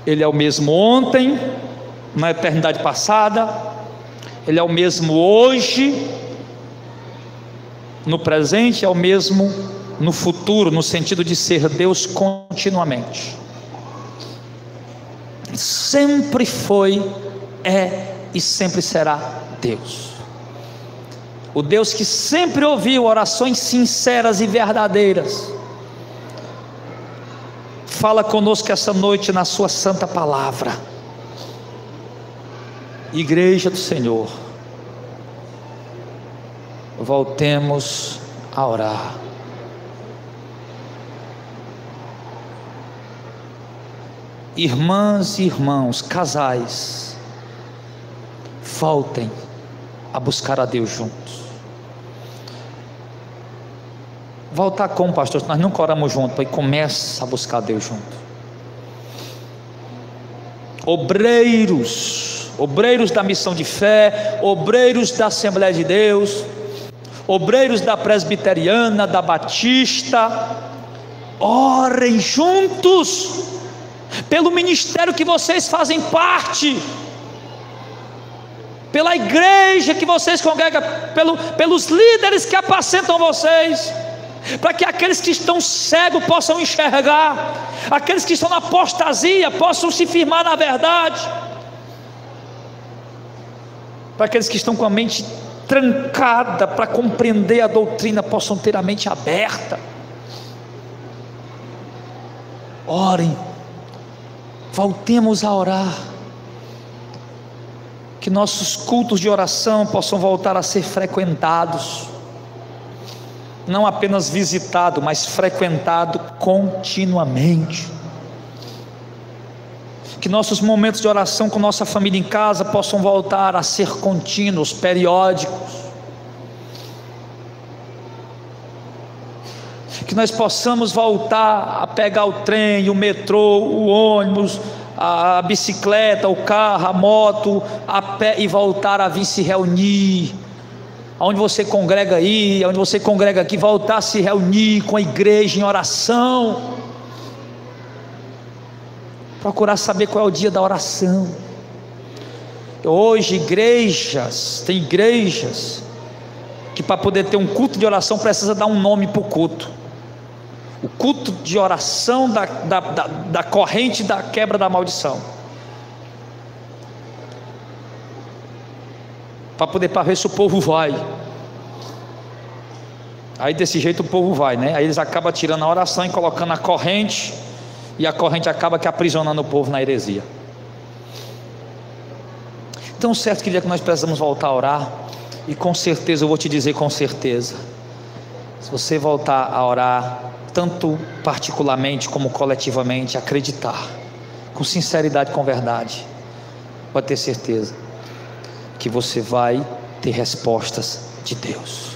Ele é o mesmo ontem, na eternidade passada, Ele é o mesmo hoje, no presente, é o mesmo no futuro, no sentido de ser Deus continuamente. Sempre foi, é e sempre será Deus. O Deus que sempre ouviu orações sinceras e verdadeiras. Fala conosco essa noite na sua santa palavra. Igreja do Senhor, voltemos a orar. Irmãs e irmãos, casais, voltem a buscar a Deus juntos. Voltar como, pastor? Nós nunca oramos juntos, aí começa a buscar a Deus junto. Obreiros da missão de fé, obreiros da Assembleia de Deus, obreiros da presbiteriana, da batista, orem juntos pelo ministério que vocês fazem parte, pela igreja que vocês congregam, pelos líderes que apacentam vocês, para que aqueles que estão cegos possam enxergar, aqueles que estão na apostasia possam se firmar na verdade, para aqueles que estão com a mente trancada para compreender a doutrina possam ter a mente aberta. Orem, voltemos a orar, que nossos cultos de oração possam voltar a ser frequentados, não apenas visitado, mas frequentado continuamente. Que nossos momentos de oração com nossa família em casa possam voltar a ser contínuos, periódicos. Que nós possamos voltar a pegar o trem, o metrô, o ônibus, a bicicleta, o carro, a moto, a pé e voltar a vir se reunir. Onde você congrega aí, onde você congrega aqui, voltar a se reunir com a igreja em oração. Procurar saber qual é o dia da oração. Hoje tem igrejas que para poder ter um culto de oração precisa dar um nome para o culto. O culto de oração da corrente da quebra da maldição. Para ver se o povo vai. Aí desse jeito o povo vai, né? Aí eles acabam tirando a oração e colocando a corrente, e a corrente acaba que aprisionando o povo na heresia. Então certo que dia que nós precisamos voltar a orar, e com certeza eu vou te dizer com certeza, se você voltar a orar, tanto particularmente como coletivamente, acreditar, com sinceridade, com verdade, pode ter certeza que você vai ter respostas de Deus.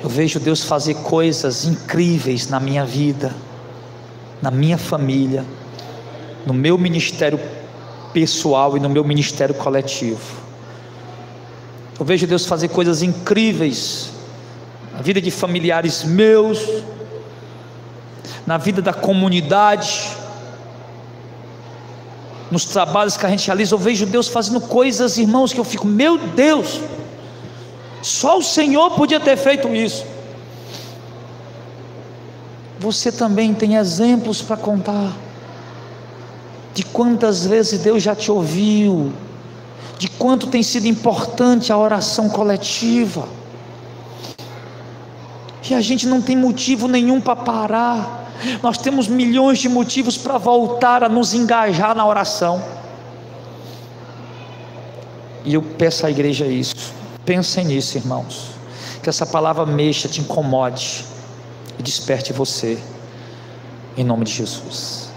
Eu vejo Deus fazer coisas incríveis na minha vida, na minha família, no meu ministério pessoal e no meu ministério coletivo. Eu vejo Deus fazer coisas incríveis na vida de familiares meus, na vida da comunidade, nos trabalhos que a gente realiza. Eu vejo Deus fazendo coisas, irmãos, que eu fico, meu Deus, só o Senhor podia ter feito isso. Você também tem exemplos para contar, de quantas vezes Deus já te ouviu, de quanto tem sido importante a oração coletiva, e a gente não tem motivo nenhum para parar. Nós temos milhões de motivos para voltar a nos engajar na oração. E eu peço à igreja isso, pensem nisso, irmãos, que essa palavra mexa, te incomode e desperte você, em nome de Jesus.